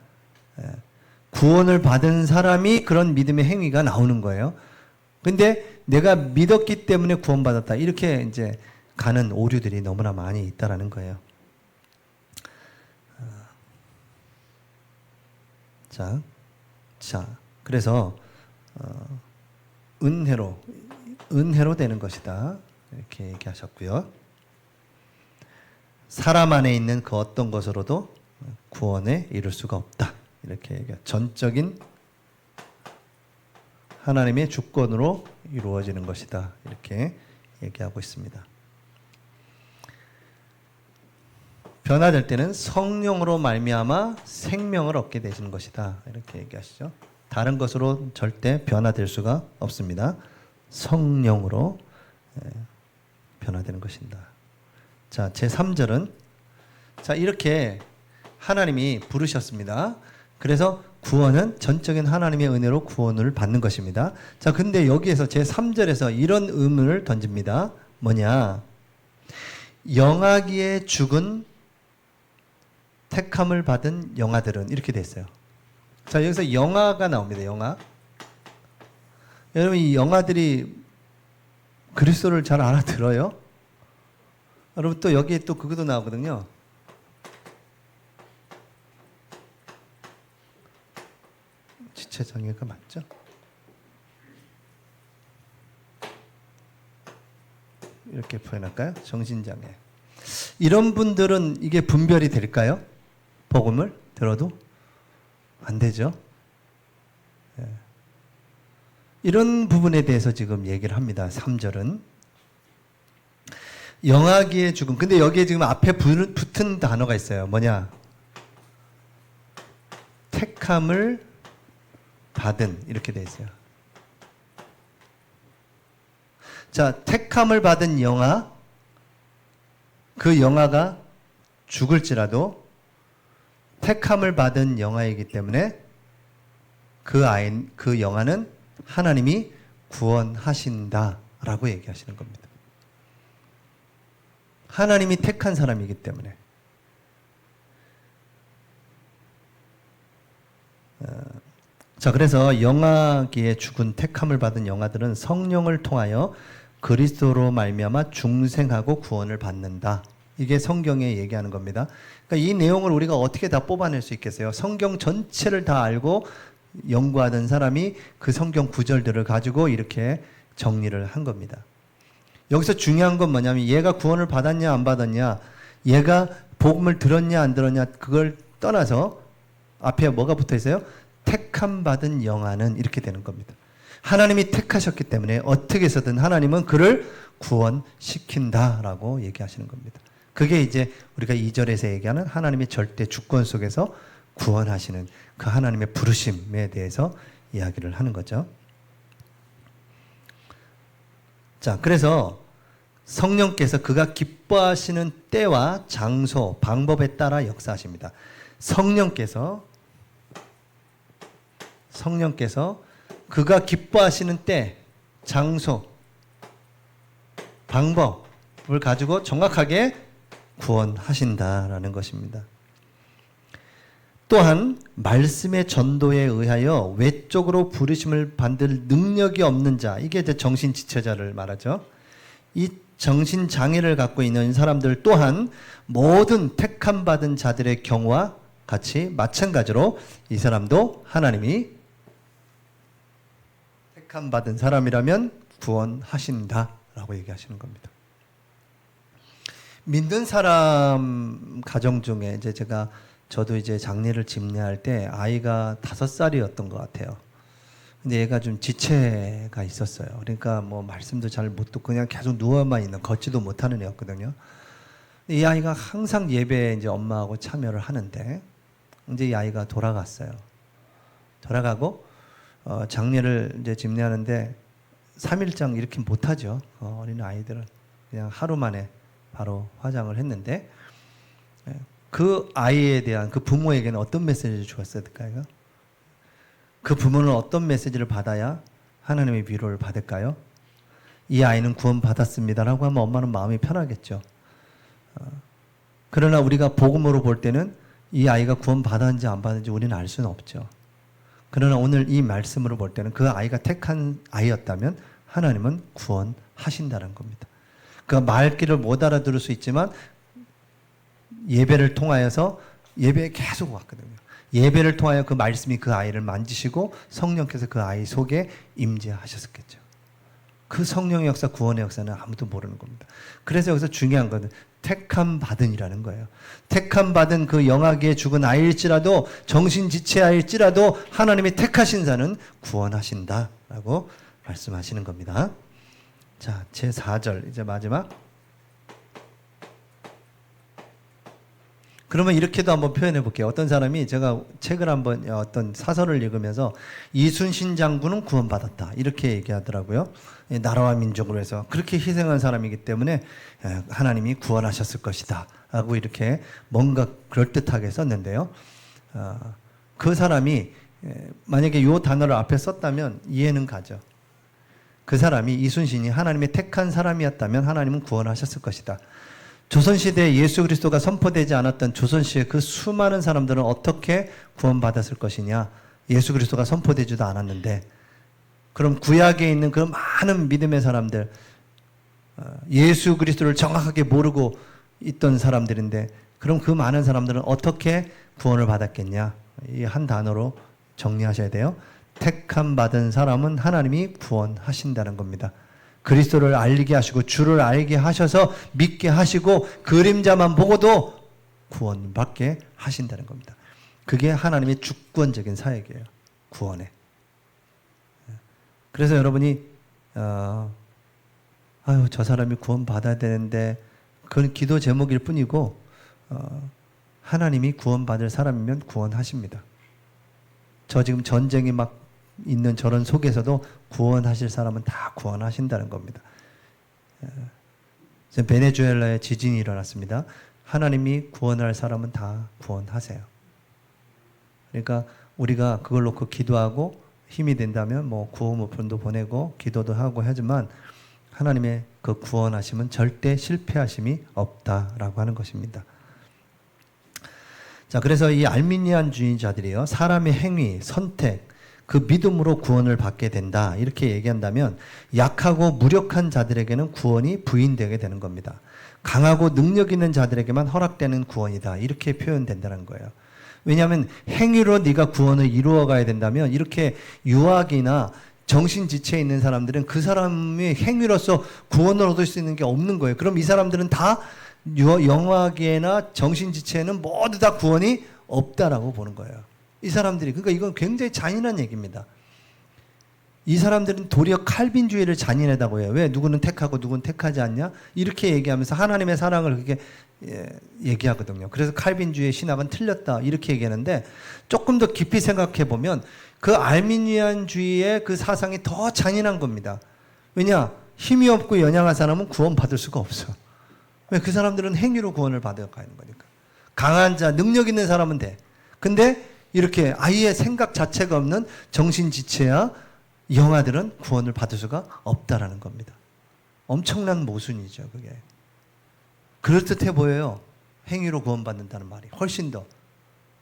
구원을 받은 사람이 그런 믿음의 행위가 나오는 거예요. 근데 내가 믿었기 때문에 구원받았다. 이렇게 이제 가는 오류들이 너무나 많이 있다라는 거예요. 자, 그래서 은혜로 되는 것이다. 이렇게 얘기하셨고요. 사람 안에 있는 그 어떤 것으로도 구원에 이룰 수가 없다. 이렇게 얘기해. 전적인 하나님의 주권으로 이루어지는 것이다. 이렇게 얘기하고 있습니다. 변화될 때는 성령으로 말미암아 생명을 얻게 되시는 것이다. 이렇게 얘기하시죠. 다른 것으로 절대 변화될 수가 없습니다. 성령으로 변화되는 것입니다. 자, 제3절은 자, 이렇게 하나님이 부르셨습니다. 그래서 구원은 전적인 하나님의 은혜로 구원을 받는 것입니다. 자, 근데 여기에서 제3절에서 이런 의문을 던집니다. 뭐냐? 영하기에 죽은 택함을 받은 영아들은 이렇게 됐어요. 자, 여기서 영아가 나옵니다. 영아. 여러분, 이 영아들이 그리스도를 잘 알아들어요? 여러분, 또 여기에 또 그것도 나오거든요. 지체장애가 맞죠? 이렇게 표현할까요? 정신장애. 이런 분들은 이게 분별이 될까요? 복음을 들어도 안 되죠. 예. 이런 부분에 대해서 지금 얘기를 합니다. 3절은 영하기에 죽음. 근데 여기에 지금 앞에 붙은 단어가 있어요. 뭐냐? 택함을 받은, 이렇게 돼 있어요. 자, 택함을 받은 영아, 그 영아가 죽을지라도 택함을 받은 영아이기 때문에 그 영아는 하나님이 구원하신다라고 얘기하시는 겁니다. 하나님이 택한 사람이기 때문에. 자, 그래서 영아기에 죽은 택함을 받은 영아들은 성령을 통하여 그리스도로 말미암아 중생하고 구원을 받는다. 이게 성경에 얘기하는 겁니다. 그러니까 이 내용을 우리가 어떻게 다 뽑아낼 수 있겠어요? 성경 전체를 다 알고 연구하던 사람이 그 성경 구절들을 가지고 이렇게 정리를 한 겁니다. 여기서 중요한 건 뭐냐면 얘가 구원을 받았냐 안 받았냐, 얘가 복음을 들었냐 안 들었냐, 그걸 떠나서 앞에 뭐가 붙어 있어요? 택함 받은 영아는 이렇게 되는 겁니다. 하나님이 택하셨기 때문에 어떻게 해서든 하나님은 그를 구원시킨다라고 얘기하시는 겁니다. 그게 이제 우리가 2절에서 얘기하는 하나님의 절대 주권 속에서 구원하시는 그 하나님의 부르심에 대해서 이야기를 하는 거죠. 자, 그래서 성령께서 그가 기뻐하시는 때와 장소, 방법에 따라 역사하십니다. 성령께서 그가 기뻐하시는 때, 장소, 방법을 가지고 정확하게 구원하신다라는 것입니다. 또한 말씀의 전도에 의하여 외적으로 부르심을 받을 능력이 없는 자, 이게 이제 정신지체자를 말하죠. 이 정신장애를 갖고 있는 사람들 또한 모든 택함 받은 자들의 경우와 같이 마찬가지로 이 사람도 하나님이 택함 받은 사람이라면 구원하신다라고 얘기하시는 겁니다. 믿는 사람 가정 중에 이제 저도 이제 장례를 집례할 때 아이가 5살이었던 것 같아요. 근데 얘가 좀 지체가 있었어요. 그러니까 뭐 말씀도 잘 못 듣고 그냥 계속 누워만 있는, 걷지도 못하는 애였거든요. 이 아이가 항상 예배에 이제 엄마하고 참여를 하는데 이제 이 아이가 돌아갔어요. 돌아가고 장례를 이제 집례하는데 3일장 이렇게 못하죠. 어린 아이들은 그냥 하루 만에 바로 화장을 했는데 그 아이에 대한 그 부모에게는 어떤 메시지를 주었어야 될까요? 그 부모는 어떤 메시지를 받아야 하나님의 위로를 받을까요? 이 아이는 구원받았습니다라고 하면 엄마는 마음이 편하겠죠. 그러나 우리가 복음으로 볼 때는 이 아이가 구원받았는지 안 받았는지 우리는 알 수는 없죠. 그러나 오늘 이 말씀으로 볼 때는 그 아이가 택한 아이였다면 하나님은 구원하신다는 겁니다. 그 말귀를 못 알아들을 수 있지만 예배를 통하여서 예배에 계속 왔거든요. 예배를 통하여 그 말씀이 그 아이를 만지시고 성령께서 그 아이 속에 임재하셨겠죠. 그 성령의 역사, 구원의 역사는 아무도 모르는 겁니다. 그래서 여기서 중요한 것은 택함 받은이라는 거예요. 택함 받은 그 영아기에 죽은 아이일지라도 정신지체아일지라도 하나님이 택하신 자는 구원하신다라고 말씀하시는 겁니다. 자, 제 4절 이제 마지막. 그러면 이렇게도 한번 표현해 볼게요. 어떤 사람이 제가 책을 한번 어떤 사설을 읽으면서 이순신 장군은 구원받았다 이렇게 얘기하더라고요. 나라와 민족으로 해서 그렇게 희생한 사람이기 때문에 하나님이 구원하셨을 것이다 하고 이렇게 뭔가 그럴듯하게 썼는데요. 그 사람이 만약에 이 단어를 앞에 썼다면 이해는 가죠. 그 사람이 이순신이 하나님의 택한 사람이었다면 하나님은 구원하셨을 것이다. 조선시대에 예수 그리스도가 선포되지 않았던 조선시대의 그 수많은 사람들은 어떻게 구원받았을 것이냐. 예수 그리스도가 선포되지도 않았는데 그럼 구약에 있는 그 많은 믿음의 사람들 예수 그리스도를 정확하게 모르고 있던 사람들인데 그럼 그 많은 사람들은 어떻게 구원을 받았겠냐. 이 한 단어로 정리하셔야 돼요. 택함 받은 사람은 하나님이 구원하신다는 겁니다. 그리스도를 알게 하시고 주를 알게 하셔서 믿게 하시고 그림자만 보고도 구원받게 하신다는 겁니다. 그게 하나님의 주권적인 사역이에요. 구원에. 그래서 여러분이 아유 저 사람이 구원받아야 되는데 그건 기도 제목일 뿐이고 하나님이 구원받을 사람이면 구원하십니다. 저 지금 전쟁이 막 있는 저런 속에서도 구원하실 사람은 다 구원하신다는 겁니다. 베네수엘라에 지진이 일어났습니다. 하나님이 구원할 사람은 다 구원하세요. 그러니까 우리가 그걸 놓고 기도하고 힘이 된다면 뭐 구호모편도 보내고 기도도 하고 하지만 하나님의 그 구원하심은 절대 실패하심이 없다라고 하는 것입니다. 자, 그래서 이 알미니안주의자들이요, 사람의 행위, 선택, 그 믿음으로 구원을 받게 된다 이렇게 얘기한다면 약하고 무력한 자들에게는 구원이 부인되게 되는 겁니다. 강하고 능력 있는 자들에게만 허락되는 구원이다 이렇게 표현된다는 거예요. 왜냐하면 행위로 네가 구원을 이루어가야 된다면 이렇게 유학이나 정신지체에 있는 사람들은 그 사람의 행위로서 구원을 얻을 수 있는 게 없는 거예요. 그럼 이 사람들은 다 영화계나 정신지체에는 모두 다 구원이 없다라고 보는 거예요. 이 사람들이. 그러니까 이건 굉장히 잔인한 얘기입니다. 이 사람들은 도리어 칼빈주의를 잔인하다고 해요. 왜? 누구는 택하고 누구는 택하지 않냐? 이렇게 얘기하면서 하나님의 사랑을 그렇게 얘기하거든요. 그래서 칼빈주의의 신학은 틀렸다 이렇게 얘기하는데 조금 더 깊이 생각해 보면 그 알미니안주의의 그 사상이 더 잔인한 겁니다. 왜냐? 힘이 없고 연약한 사람은 구원받을 수가 없어. 왜? 그 사람들은 행위로 구원을 받아가는 거니까. 강한 자, 능력 있는 사람은 돼. 근데 이렇게 아예 생각 자체가 없는 정신지체야 영아들은 구원을 받을 수가 없다라는 겁니다. 엄청난 모순이죠, 그게. 그럴듯해 보여요. 행위로 구원받는다는 말이 훨씬 더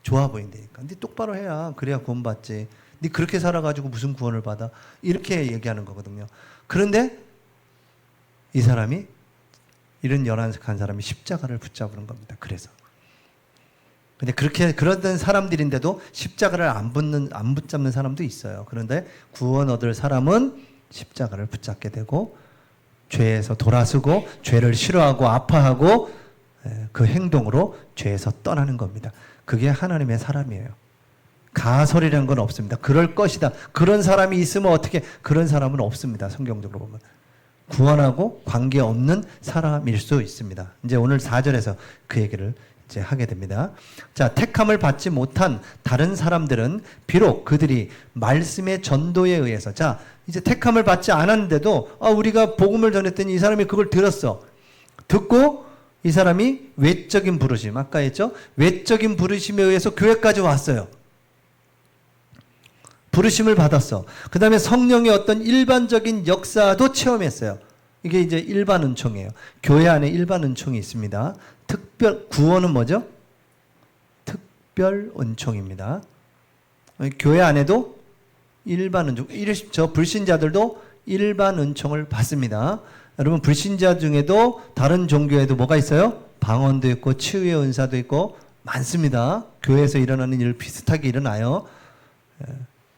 좋아 보인다니까. 근데 똑바로 해야 그래야 구원받지. 네 그렇게 살아가지고 무슨 구원을 받아? 이렇게 얘기하는 거거든요. 그런데 이 사람이 이런 연약한 사람이 십자가를 붙잡는 겁니다. 그래서. 근데 그러던 사람들인데도 십자가를 안 붙잡는 사람도 있어요. 그런데 구원 얻을 사람은 십자가를 붙잡게 되고 죄에서 돌아서고 죄를 싫어하고 아파하고 그 행동으로 죄에서 떠나는 겁니다. 그게 하나님의 사람이에요. 가설이라는 건 없습니다. 그럴 것이다. 그런 사람이 있으면 어떻게, 그런 사람은 없습니다. 성경적으로 보면. 구원하고 관계없는 사람일 수 있습니다. 이제 오늘 4절에서 그 얘기를 이제 하게 됩니다. 자, 택함을 받지 못한 다른 사람들은 비록 그들이 말씀의 전도에 의해서, 자, 이제 택함을 받지 않았는데도 우리가 복음을 전했더니 이 사람이 그걸 들었어. 듣고 이 사람이 외적인 부르심, 아까 했죠? 외적인 부르심에 의해서 교회까지 왔어요. 부르심을 받았어. 그 다음에 성령의 어떤 일반적인 역사도 체험했어요. 이게 이제 일반 은총이에요. 교회 안에 일반 은총이 있습니다. 구원은 뭐죠? 특별 은총입니다. 교회 안에도 일반 은총, 저 불신자들도 일반 은총을 받습니다. 여러분 불신자 중에도 다른 종교에도 뭐가 있어요? 방언도 있고 치유의 은사도 있고 많습니다. 교회에서 일어나는 일 비슷하게 일어나요.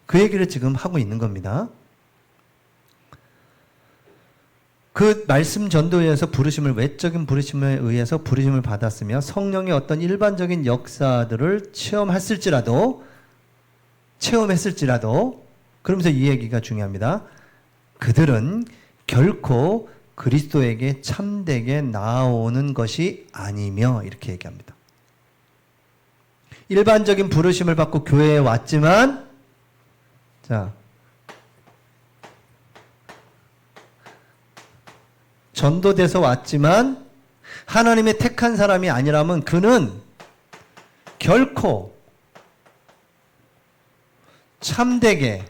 그 얘기를 지금 하고 있는 겁니다. 그 말씀 전도에 의해서 외적인 부르심에 의해서 부르심을 받았으며 성령의 어떤 일반적인 역사들을 체험했을지라도 그러면서 이 얘기가 중요합니다. 그들은 결코 그리스도에게 참되게 나아오는 것이 아니며 이렇게 얘기합니다. 일반적인 부르심을 받고 교회에 왔지만 전도돼서 왔지만 하나님의 택한 사람이 아니라면 그는 결코 참되게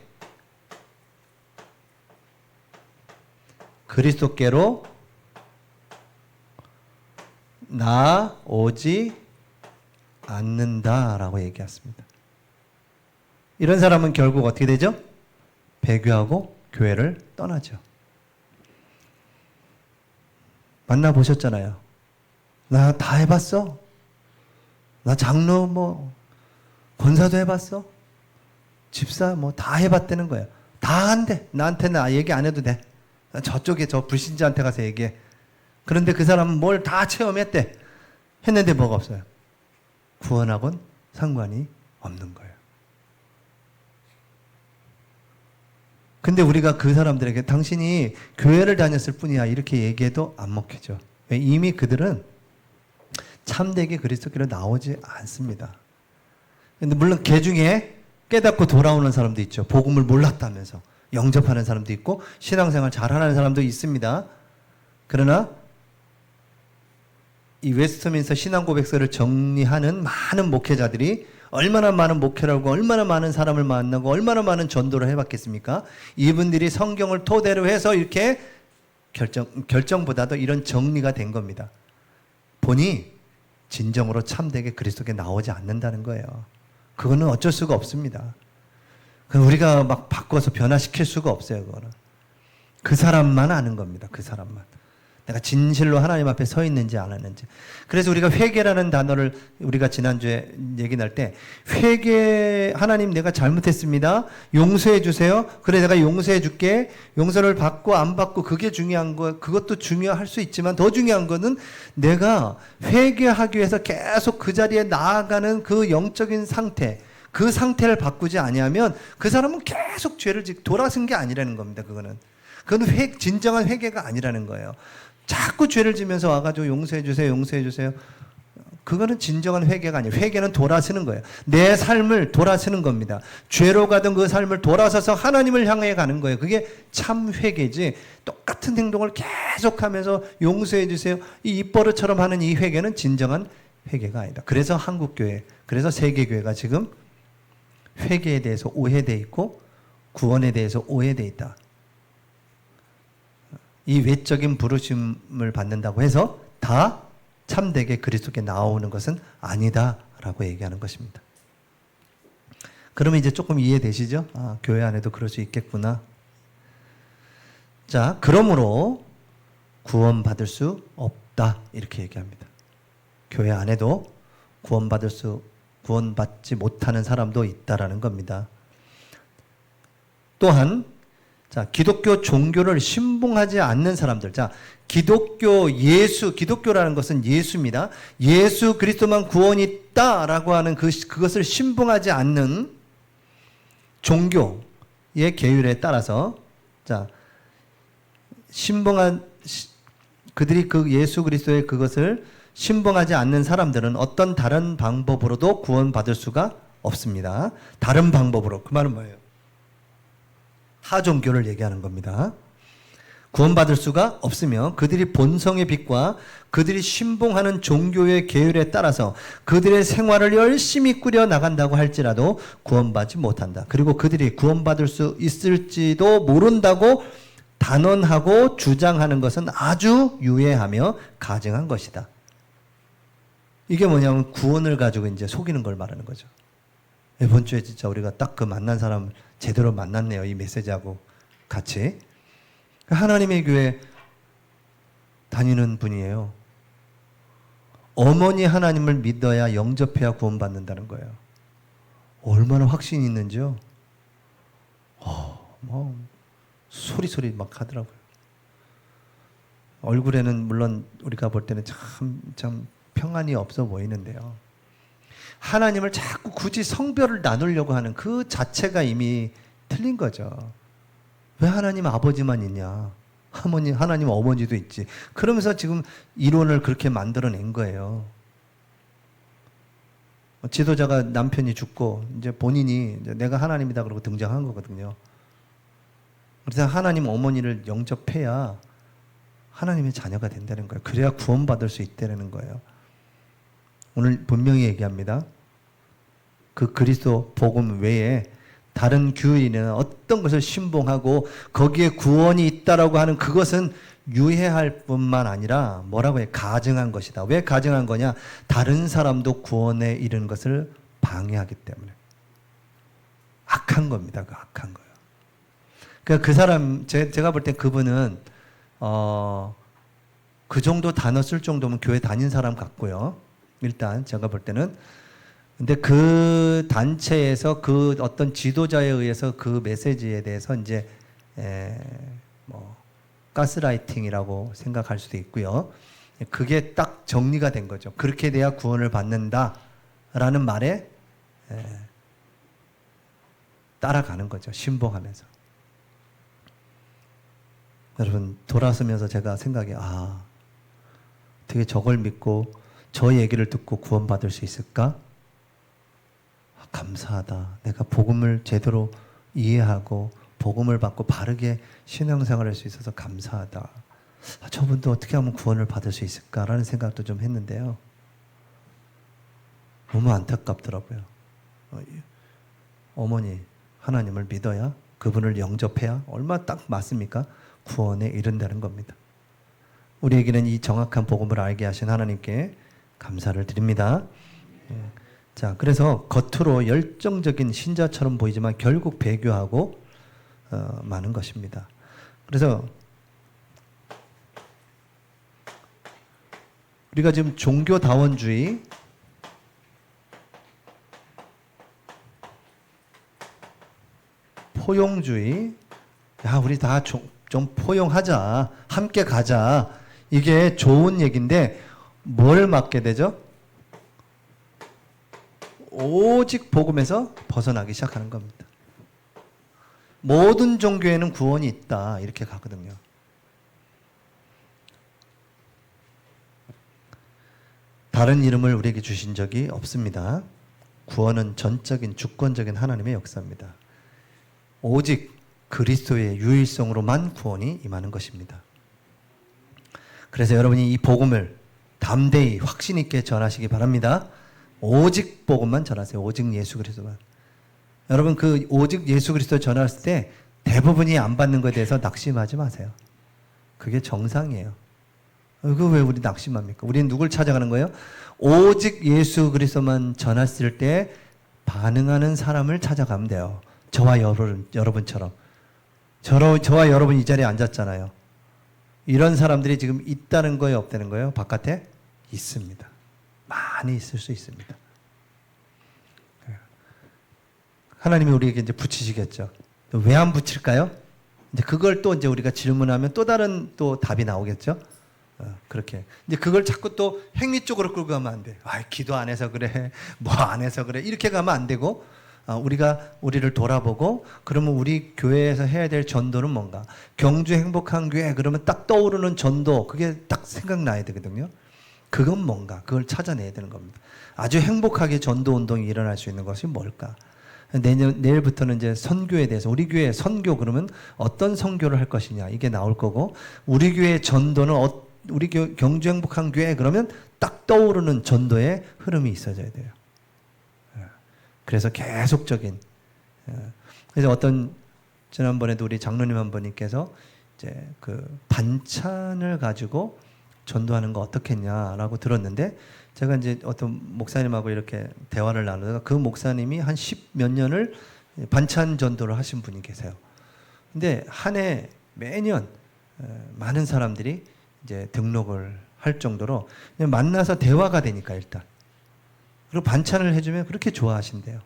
그리스도께로 나오지 않는다라고 얘기했습니다. 이런 사람은 결국 어떻게 되죠? 배교하고 교회를 떠나죠. 만나보셨잖아요. 나 다 해봤어. 나 장로 권사도 해봤어. 집사 다 해봤다는 거예요. 다 한대. 나한테는 얘기 안 해도 돼. 저쪽에 저 불신자한테 가서 얘기해. 그런데 그 사람은 뭘 다 체험했대. 했는데 뭐가 없어요. 구원하고는 상관이 없는 거예요. 근데 우리가 그 사람들에게 당신이 교회를 다녔을 뿐이야 이렇게 얘기해도 안 먹히죠. 이미 그들은 참되게 그리스도께로 나오지 않습니다. 근데 물론 개 중에 깨닫고 돌아오는 사람도 있죠. 복음을 몰랐다면서 영접하는 사람도 있고 신앙생활 잘하는 사람도 있습니다. 그러나 이 웨스트민스터 신앙고백서를 정리하는 많은 목회자들이 얼마나 많은 목회를 하고 얼마나 많은 사람을 만나고 얼마나 많은 전도를 해봤겠습니까? 이분들이 성경을 토대로 해서 이렇게 결정보다도 이런 정리가 된 겁니다. 보니 진정으로 참되게 그리스도께 나오지 않는다는 거예요. 그거는 어쩔 수가 없습니다. 우리가 막 바꿔서 변화시킬 수가 없어요. 그거는 그 사람만 아는 겁니다. 그 사람만. 내가 진실로 하나님 앞에 서 있는지 안 했는지. 그래서 우리가 회개라는 단어를 우리가 지난주에 얘기 날 때 회개, 하나님 내가 잘못했습니다. 용서해 주세요. 그래 내가 용서해 줄게. 용서를 받고 안 받고 그게 중요한 거. 그것도 중요할 수 있지만 더 중요한 거는 내가 회개하기 위해서 계속 그 자리에 나아가는 그 영적인 상태. 그 상태를 바꾸지 아니하면 그 사람은 계속 죄를 돌아선 게 아니라는 겁니다. 그거는 진정한 회개가 아니라는 거예요. 자꾸 죄를 지면서 와가지고 용서해 주세요, 용서해 주세요. 그거는 진정한 회개가 아니에요. 회개는 돌아서는 거예요. 내 삶을 돌아서는 겁니다. 죄로 가던 그 삶을 돌아서서 하나님을 향해 가는 거예요. 그게 참 회개지. 똑같은 행동을 계속하면서 용서해 주세요. 이 입버릇처럼 하는 이 회개는 진정한 회개가 아니다. 그래서 한국교회, 그래서 세계교회가 지금 회개에 대해서 오해되어 있고 구원에 대해서 오해되어 있다. 이 외적인 부르심을 받는다고 해서 다 참되게 그리스도께 나오는 것은 아니다라고 얘기하는 것입니다. 그러면 이제 조금 이해되시죠? 교회 안에도 그럴 수 있겠구나. 자, 그러므로 구원받을 수 없다 이렇게 얘기합니다. 교회 안에도 구원받지 못하는 사람도 있다라는 겁니다. 또한 기독교 종교를 신봉하지 않는 사람들. 기독교라는 것은 예수입니다. 예수 그리스도만 구원이 있다라고 하는 그것을 신봉하지 않는 종교의 계율에 따라서 그들이 그 예수 그리스도의 그것을 신봉하지 않는 사람들은 어떤 다른 방법으로도 구원받을 수가 없습니다. 다른 방법으로. 그 말은 뭐예요? 하종교를 얘기하는 겁니다. 구원받을 수가 없으며 그들이 본성의 빛과 그들이 신봉하는 종교의 계율에 따라서 그들의 생활을 열심히 꾸려 나간다고 할지라도 구원받지 못한다. 그리고 그들이 구원받을 수 있을지도 모른다고 단언하고 주장하는 것은 아주 유해하며 가증한 것이다. 이게 뭐냐면 구원을 가지고 이제 속이는 걸 말하는 거죠. 이번 주에 진짜 우리가 딱 그 만난 사람 제대로 만났네요. 이 메시지하고 같이. 하나님의 교회 다니는 분이에요. 어머니 하나님을 믿어야 영접해야 구원받는다는 거예요. 얼마나 확신이 있는지요. 뭐 소리 막 하더라고요. 얼굴에는 물론 우리가 볼 때는 참 평안이 없어 보이는데요. 하나님을 자꾸 굳이 성별을 나누려고 하는 그 자체가 이미 틀린 거죠. 왜 하나님 아버지만 있냐? 하나님 어머니도 있지. 그러면서 지금 이론을 그렇게 만들어낸 거예요. 지도자가 남편이 죽고 이제 본인이 이제 내가 하나님이다 그러고 등장한 거거든요. 그래서 하나님 어머니를 영접해야 하나님의 자녀가 된다는 거예요. 그래야 구원받을 수 있다는 거예요. 오늘 분명히 얘기합니다. 그 그리스도 복음 외에 다른 교인은 어떤 것을 신봉하고 거기에 구원이 있다라고 하는 그것은 유해할 뿐만 아니라 뭐라고 해? 가증한 것이다. 왜 가증한 거냐? 다른 사람도 구원에 이르는 것을 방해하기 때문에. 악한 겁니다. 그 악한 거예요. 그러니까 그 사람, 제가 볼 때 그분은 그 정도 단어 쓸 정도면 교회 다닌 사람 같고요. 일단 제가 볼 때는. 근데 그 단체에서 그 어떤 지도자에 의해서 그 메시지에 대해서 이제 뭐 가스라이팅이라고 생각할 수도 있고요. 그게 딱 정리가 된 거죠. 그렇게 돼야 구원을 받는다라는 말에 따라가는 거죠. 신봉하면서. 여러분 돌아서면서 제가 생각이 어떻게 저걸 믿고 저 얘기를 듣고 구원받을 수 있을까? 감사하다. 내가 복음을 제대로 이해하고 복음을 받고 바르게 신앙생활을 할 수 있어서 감사하다. 저분도 어떻게 하면 구원을 받을 수 있을까라는 생각도 좀 했는데요. 너무 안타깝더라고요. 어머니 하나님을 믿어야 그분을 영접해야 얼마나 딱 맞습니까? 구원에 이른다는 겁니다. 우리에게는 이 정확한 복음을 알게 하신 하나님께 감사를 드립니다. 자, 그래서 겉으로 열정적인 신자처럼 보이지만 결국 배교하고 많은 것입니다. 그래서 우리가 지금 종교다원주의, 포용주의, 우리 다 좀 포용하자, 함께 가자, 이게 좋은 얘기인데 뭘 맡게 되죠? 오직 복음에서 벗어나기 시작하는 겁니다. 모든 종교에는 구원이 있다 이렇게 가거든요. 다른 이름을 우리에게 주신 적이 없습니다. 구원은 전적인 주권적인 하나님의 역사입니다. 오직 그리스도의 유일성으로만 구원이 임하는 것입니다. 그래서 여러분이 이 복음을 담대히 확신 있게 전하시기 바랍니다. 오직 복음만 전하세요. 오직 예수 그리스도만. 여러분 그 오직 예수 그리스도 전했을 때 대부분이 안 받는 것에 대해서 낙심하지 마세요. 그게 정상이에요. 그 왜 우리 낙심합니까? 우리는 누굴 찾아가는 거예요? 오직 예수 그리스도만 전했을 때 반응하는 사람을 찾아가면 돼요. 저와 여러분처럼. 저와 여러분 이 자리에 앉았잖아요. 이런 사람들이 지금 있다는 거예요? 없다는 거예요? 바깥에? 있습니다. 많이 있을 수 있습니다. 하나님이 우리에게 이제 붙이시겠죠. 왜 안 붙일까요? 이제 그걸 또 이제 우리가 질문하면 또 다른 또 답이 나오겠죠. 그렇게. 이제 그걸 자꾸 또 행위 쪽으로 끌고 가면 안 돼. 기도 안 해서 그래. 뭐 안 해서 그래. 이렇게 가면 안 되고, 우리가 우리를 돌아보고, 그러면 우리 교회에서 해야 될 전도는 뭔가? 경주 행복한 교회, 그러면 딱 떠오르는 전도, 그게 딱 생각나야 되거든요. 그건 뭔가? 그걸 찾아내야 되는 겁니다. 아주 행복하게 전도 운동이 일어날 수 있는 것이 뭘까? 내일부터는 이제 선교에 대해서, 우리 교회 선교 그러면 어떤 선교를 할 것이냐, 이게 나올 거고, 우리 교회 전도는 우리 경주 행복한 교회 그러면 딱 떠오르는 전도의 흐름이 있어져야 돼요. 그래서 계속적인. 그래서 지난번에도 우리 장로님 한 분께서 이제 그 반찬을 가지고 전도하는 거 어떻겠냐라고 들었는데 제가 이제 어떤 목사님하고 이렇게 대화를 나누다가 그 목사님이 한 10몇 년을 반찬 전도를 하신 분이 계세요. 근데 한 해 매년 많은 사람들이 이제 등록을 할 정도로 그냥 만나서 대화가 되니까 일단 그리고 반찬을 해주면 그렇게 좋아하신대요.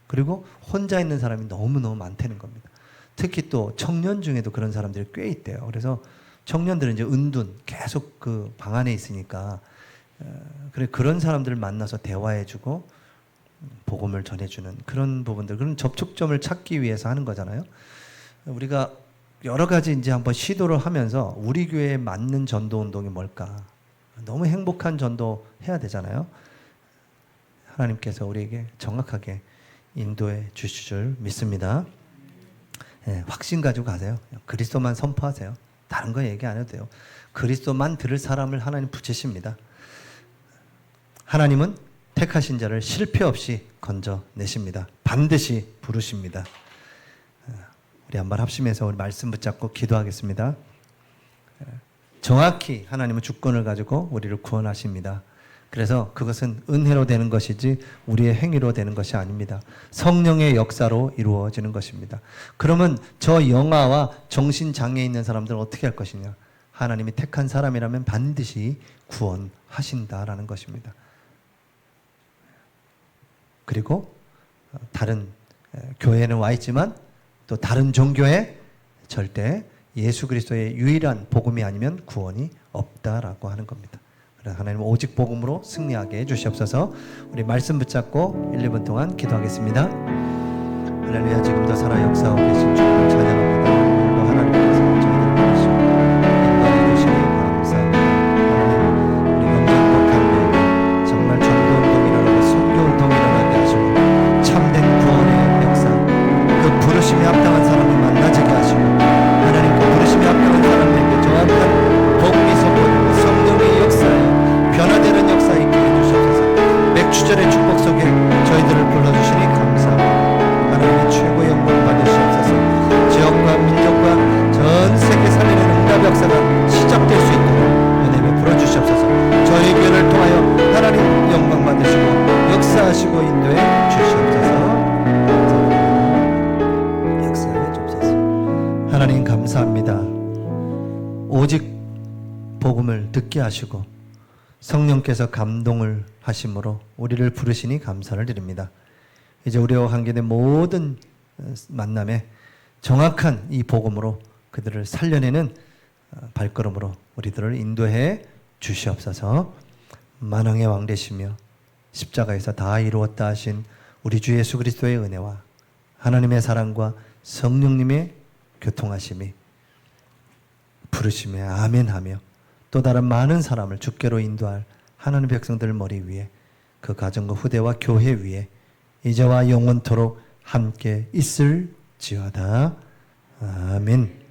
그리고 혼자 있는 사람이 너무너무 많다는 겁니다. 특히 또 청년 중에도 그런 사람들이 꽤 있대요. 그래서 청년들은 이제 은둔 계속 그 방 안에 있으니까 그래 그런 사람들을 만나서 대화해주고 복음을 전해주는 그런 부분들, 그런 접촉점을 찾기 위해서 하는 거잖아요. 우리가 여러 가지 이제 한번 시도를 하면서 우리 교회에 맞는 전도 운동이 뭘까? 너무 행복한 전도 해야 되잖아요. 하나님께서 우리에게 정확하게 인도해 주실 줄 믿습니다. 확신 가지고 가세요. 그리스도만 선포하세요. 다른 거 얘기 안 해도 돼요. 그리스도만 들을 사람을 하나님 붙이십니다. 하나님은 택하신 자를 실패 없이 건져내십니다. 반드시 부르십니다. 우리 한번 합심해서 우리 말씀 붙잡고 기도하겠습니다. 정확히 하나님은 주권을 가지고 우리를 구원하십니다. 그래서 그것은 은혜로 되는 것이지 우리의 행위로 되는 것이 아닙니다. 성령의 역사로 이루어지는 것입니다. 그러면 저 영아와 정신장애에 있는 사람들은 어떻게 할 것이냐? 하나님이 택한 사람이라면 반드시 구원하신다라는 것입니다. 그리고 다른 교회에는 와 있지만 또 다른 종교에 절대 예수 그리스도의 유일한 복음이 아니면 구원이 없다라고 하는 겁니다. 그래서 하나님 오직 복음으로 승리하게 해주시옵소서. 우리 말씀 붙잡고 1, 2분 동안 기도하겠습니다. 할렐루야. 지금도 살아 역사하고 계신 주님을 찬양합니다. 오늘도 하나님께서 저희들을 부르시고 인도해 주시니 감사합니다. 하나님 우리 영접복한 교회 정말 전도운동이 일어나고 선교운동이 일어나게 하시고 참된 구원의 역사 그 부르심에 합당한 사람을 만나지게 하시고 하나님 그 부르심에 합당한 사람에게 정확한 복음이 선포되고 성령의 역사에 변화되는 역사 있게 해주셔서 맥주절의 축복 속에 저희들을 불러주시니 감사합니다. 하나님의 최고의 영광 받으시옵소서. 지역과 민족과 전 세계 살리는 응답 역사가 시작될 수 있도록 은혜 베풀어 주시옵소서. 저희 교회를 통하여 하나님 영광 받으시고 역사하시고 인도해 주시옵소서. 역사해 주옵소서. 하나님 감사합니다. 오직 복음을 듣게 하시고 성령께서 감동을 하심으로 우리를 부르시니 감사를 드립니다. 이제 우리와 관계된 모든 만남에 정확한 이 복음으로 그들을 살려내는 발걸음으로 우리들을 인도해 주시옵소서. 만왕의 왕 되시며 십자가에서 다 이루었다 하신 우리 주 예수 그리스도의 은혜와 하나님의 사랑과 성령님의 교통하심이 부르심에 아멘하며 또 다른 많은 사람을 주께로 인도할 하나님의 백성들 머리 위에 그 가정과 후대와 교회 위에 이제와 영원토록 함께 있을지어다. 아멘.